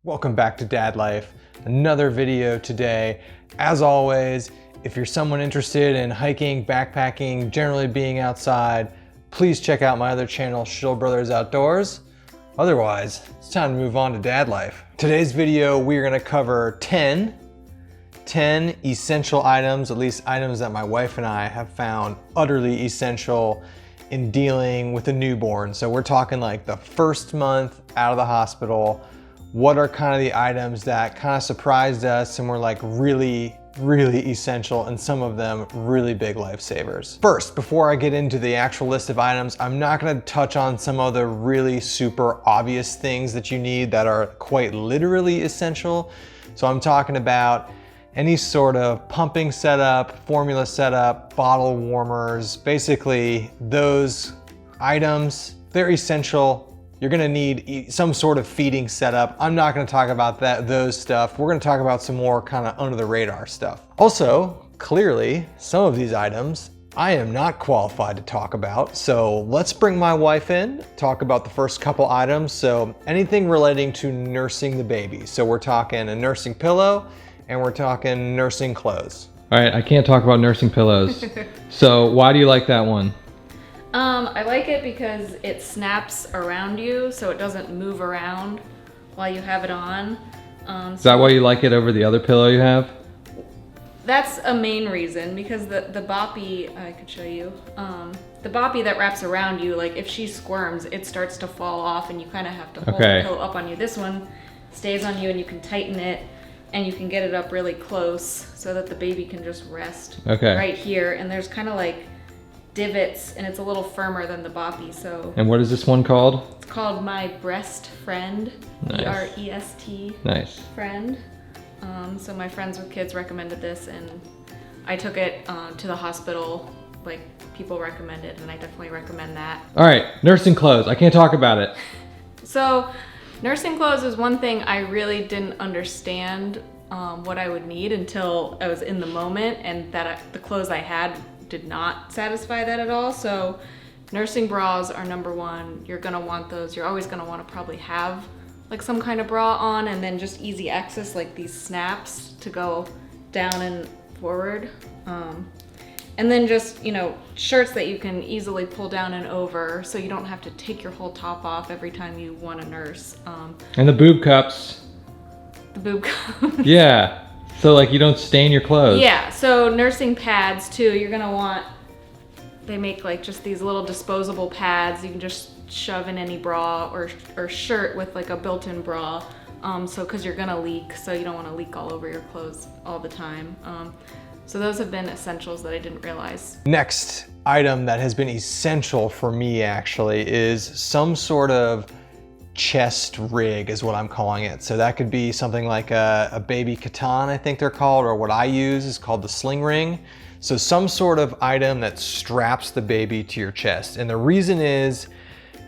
Welcome back to Dad Life. Another video today. As always, if you're someone interested in hiking, backpacking, generally being outside, please check out my other channel, Schill Brothers Outdoors. Otherwise, it's time to move on to Dad Life. Today's video, we're gonna cover 10 essential items, at least items that my wife and I have found utterly essential in dealing with a newborn. So we're talking like the first month out of the hospital. What are kind of the items that kind of surprised us and were like really essential, and some of them really big lifesavers. First, before I get into the actual list of items, I'm not gonna touch on some of the really super obvious things that you need that are quite literally essential. So I'm talking about any sort of pumping setup, formula setup, bottle warmers, basically those items, they're essential. You're gonna need some sort of feeding setup. I'm not gonna talk about those stuff. We're gonna talk about some more kind of under the radar stuff. Also, clearly, some of these items I am not qualified to talk about. So let's bring my wife in, talk about the first couple items. So anything relating to nursing the baby. So we're talking a nursing pillow and we're talking nursing clothes. All right, I can't talk about nursing pillows. So why do you like that one? I like it because it snaps around you, so it doesn't move around while you have it on. Is that why you like it over the other pillow you have? That's a main reason, because the boppy, I could show you, the boppy that wraps around you, like if she squirms, it starts to fall off and you kind of have to hold the pillow up on you. This one stays on you and you can tighten it and you can get it up really close so that the baby can just rest right here. And there's kind of like divots, and it's a little firmer than the boppy. So. And what is this one called? It's called My Breast Friend. Nice. B-R-E-S-T. Nice. Friend. So my friends with kids recommended this, and I took it to the hospital. Like, people recommend it, and I definitely recommend that. All right, nursing clothes. I can't talk about it. So, nursing clothes is one thing I really didn't understand what I would need until I was in the moment, and that the clothes I had did not satisfy that at all. So nursing bras are number one. You're gonna want those. You're always gonna want to probably have like some kind of bra on, and then just easy access like these snaps to go down and forward. And then just, you know, shirts that you can easily pull down and over, so you don't have to take your whole top off every time you want to nurse. And the boob cups. The boob cups. Yeah. So like you don't stain your clothes. Yeah, so nursing pads too, you're gonna want, they make like just these little disposable pads you can just shove in any bra or shirt with like a built-in bra. So cause you're gonna leak, so you don't wanna leak all over your clothes all the time. So those have been essentials that I didn't realize. Next item that has been essential for me actually is some sort of chest rig is what I'm calling it. So that could be something like a baby katan, I think they're called, or what I use is called the sling ring. So some sort of item that straps the baby to your chest. And the reason is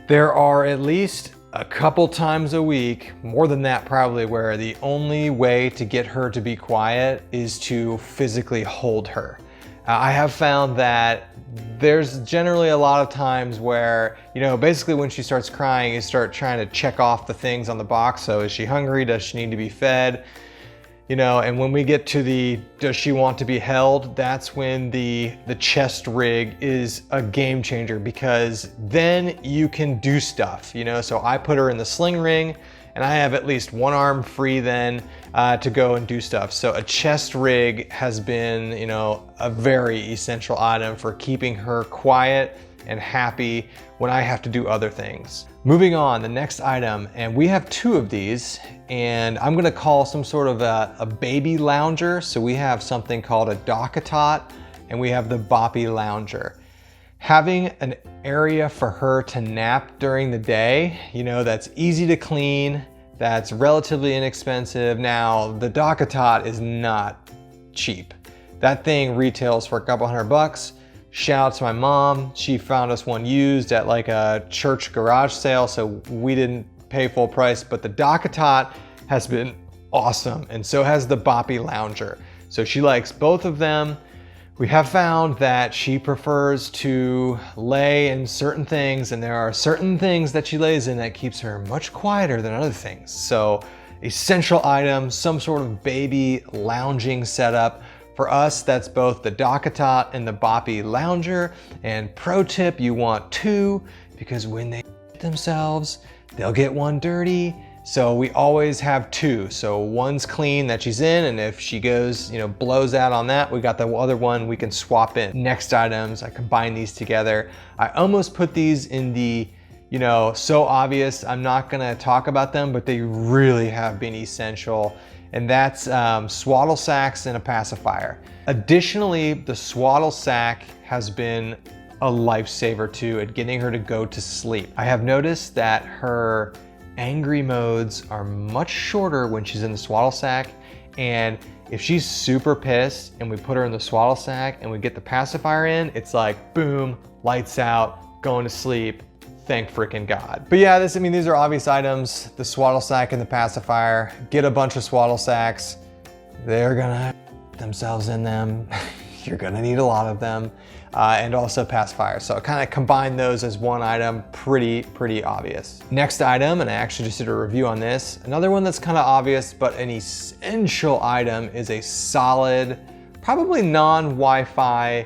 there are at least a couple times a week, more than that probably, where the only way to get her to be quiet is to physically hold her. I have found that there's generally a lot of times where, you know, basically when she starts crying, you start trying to check off the things on the box. So is she hungry? Does she need to be fed? You know, and when we get to the, does she want to be held? That's when the chest rig is a game changer, because then you can do stuff, you know? So I put her in the sling ring and I have at least one arm free then to go and do stuff. So a chest rig has been, you know, a very essential item for keeping her quiet and happy when I have to do other things. Moving on, the next item, and we have two of these, and I'm gonna call some sort of a baby lounger. So we have something called a DockATot, and we have the Boppy Lounger. Having an area for her to nap during the day, you know, that's easy to clean, that's relatively inexpensive. Now, the DockATot is not cheap. That thing retails for a couple $100. Shout out to my mom. She found us one used at like a church garage sale, so we didn't pay full price, but the DockATot has been awesome, and so has the Boppy Lounger. So she likes both of them. We have found that she prefers to lay in certain things, and there are certain things that she lays in that keeps her much quieter than other things. So essential item, some sort of baby lounging setup. For us, that's both the DockATot and the Boppy Lounger. And pro tip, you want 2 because when they themselves, they'll get one dirty. So we always have 2. So one's clean that she's in, and if she goes, blows out on that, we got the other one we can swap in. Next items, I combine these together. I almost put these in the, so obvious, I'm not gonna talk about them, but they really have been essential. And that's Swaddle Sacks and a pacifier. Additionally, the Swaddle Sack has been a lifesaver too at getting her to go to sleep. I have noticed that her angry modes are much shorter when she's in the Swaddle Sack, and if she's super pissed and we put her in the Swaddle Sack and we get the pacifier in, it's like boom, lights out, going to sleep. Thank freaking God. But yeah, these are obvious items. The Swaddle Sack and the pacifier. Get a bunch of Swaddle Sacks. They're gonna themselves in them. You're gonna need a lot of them. And also pacifier. So kind of combine those as one item, pretty obvious. Next item, and I actually just did a review on this. Another one that's kind of obvious, but an essential item is a solid, probably non-Wi-Fi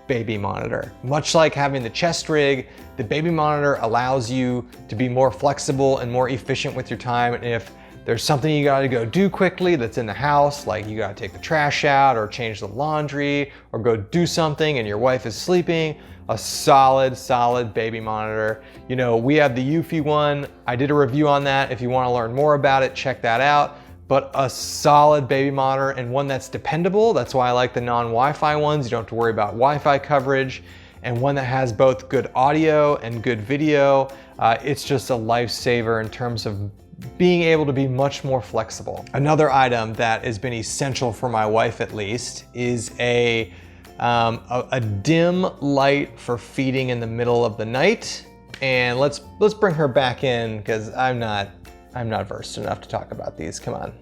baby monitor. Much like having the chest rig, the baby monitor allows you to be more flexible and more efficient with your time. And if there's something you gotta go do quickly that's in the house, like you gotta take the trash out or change the laundry or go do something and your wife is sleeping, a solid baby monitor. We have the Eufy one. I did a review on that. If you wanna learn more about it, check that out. But a solid baby monitor and one that's dependable. That's why I like the non-Wi-Fi ones. You don't have to worry about Wi-Fi coverage. And one that has both good audio and good video. It's just a lifesaver in terms of being able to be much more flexible. Another item that has been essential for my wife at least is a dim light for feeding in the middle of the night. And let's bring her back in because I'm not versed enough to talk about these. Come on.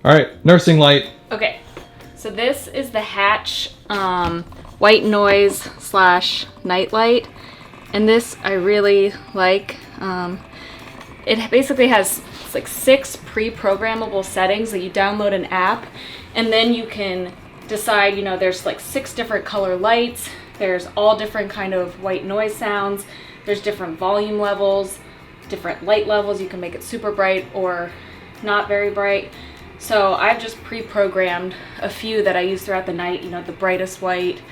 All right, nursing light. Okay, so this is the Hatch white noise / night light, and this I really like. It basically has like 6 pre-programmable settings that you download an app, and then you can decide, there's like 6 different color lights, there's all different kind of white noise sounds, there's different volume levels, different light levels. You can make it super bright or not very bright. So I've just pre-programmed a few that I use throughout the night, the brightest white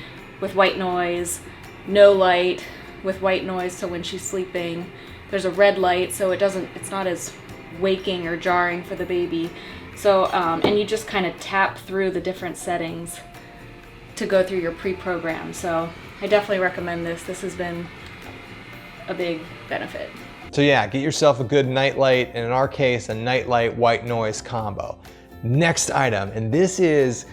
with white noise, no light with white noise, so when she's sleeping. There's a red light, so it's not as waking or jarring for the baby. So, and you just kind of tap through the different settings to go through your pre-program. So I definitely recommend this. This has been a big benefit. So yeah, get yourself a good nightlight, and in our case, a nightlight white noise combo. Next item, and this is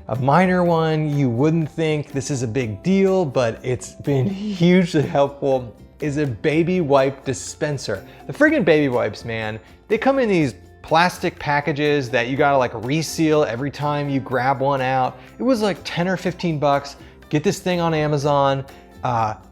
a minor one. You wouldn't think this is a big deal, but it's been hugely helpful, is a baby wipe dispenser. The friggin' baby wipes, man, they come in these plastic packages that you gotta like reseal every time you grab one out. It was like 10 or 15 bucks. Get this thing on Amazon.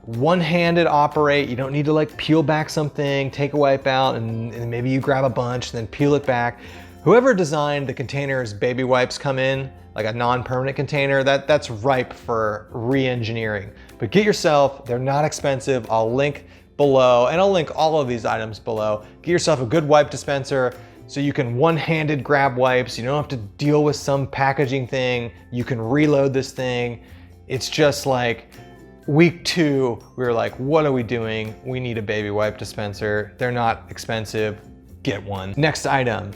One-handed operate. You don't need to like peel back something, take a wipe out, and maybe you grab a bunch and then peel it back. Whoever designed the containers baby wipes come in, like a non-permanent container, that's ripe for re-engineering. But get yourself, they're not expensive. I'll link below, and I'll link all of these items below. Get yourself a good wipe dispenser so you can one-handed grab wipes. You don't have to deal with some packaging thing. You can reload this thing. It's just like, week 2, we were like, what are we doing? We need a baby wipe dispenser. They're not expensive, get one. Next item,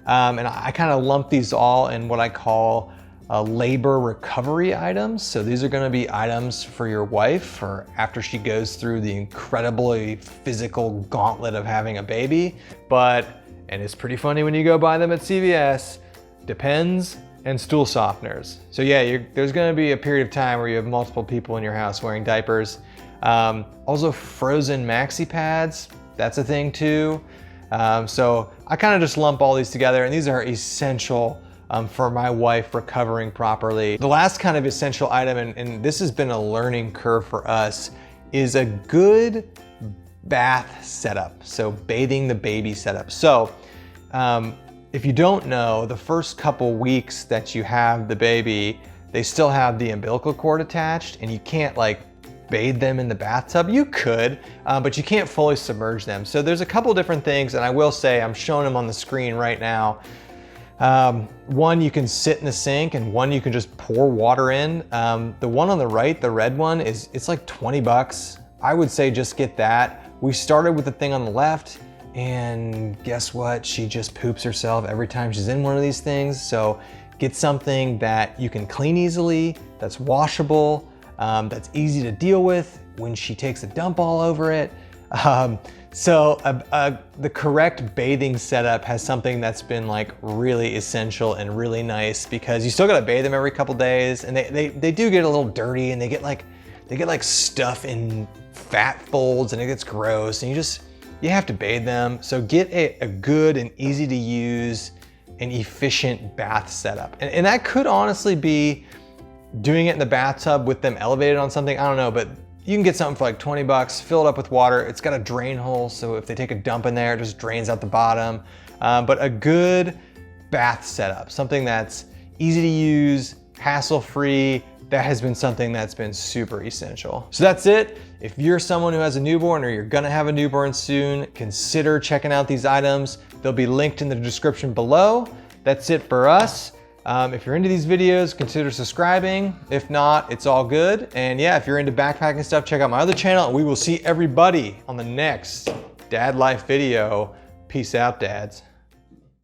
and I kind of lump these all in what I call labor recovery items. So these are gonna be items for your wife for after she goes through the incredibly physical gauntlet of having a baby. And it's pretty funny when you go buy them at CVS, Depends and stool softeners. So yeah, there's gonna be a period of time where you have multiple people in your house wearing diapers. Also frozen maxi pads, that's a thing too. So I kind of just lump all these together, and these are essential for my wife recovering properly. The last kind of essential item, and this has been a learning curve for us, is a good bath setup. So bathing the baby setup. So if you don't know, the first couple weeks that you have the baby, they still have the umbilical cord attached, and you can't like bathe them in the bathtub. You could, but you can't fully submerge them. So there's a couple different things, and I will say, I'm showing them on the screen right now. One, you can sit in the sink, and one you can just pour water in. The one on the right, the red one, it's like 20 bucks. I would say just get that. We started with the thing on the left, and guess what? She just poops herself every time she's in one of these things. So get something that you can clean easily, that's washable, that's easy to deal with when she takes a dump all over it. The correct bathing setup has something that's been like really essential and really nice, because you still gotta bathe them every couple days, and they do get a little dirty, and they get like stuff in fat folds, and it gets gross, and you have to bathe them. So get a good and easy to use and efficient bath setup. And that could honestly be doing it in the bathtub with them elevated on something, I don't know, but you can get something for like 20 bucks, fill it up with water. It's got a drain hole, so if they take a dump in there, it just drains out the bottom. But a good bath setup, something that's easy to use, hassle-free, that has been something that's been super essential. So that's it. If you're someone who has a newborn, or you're gonna have a newborn soon, consider checking out these items. They'll be linked in the description below. That's it for us. If you're into these videos, consider subscribing. If not, it's all good. And yeah, if you're into backpacking stuff, check out my other channel, and we will see everybody on the next Dad Life video. Peace out, dads.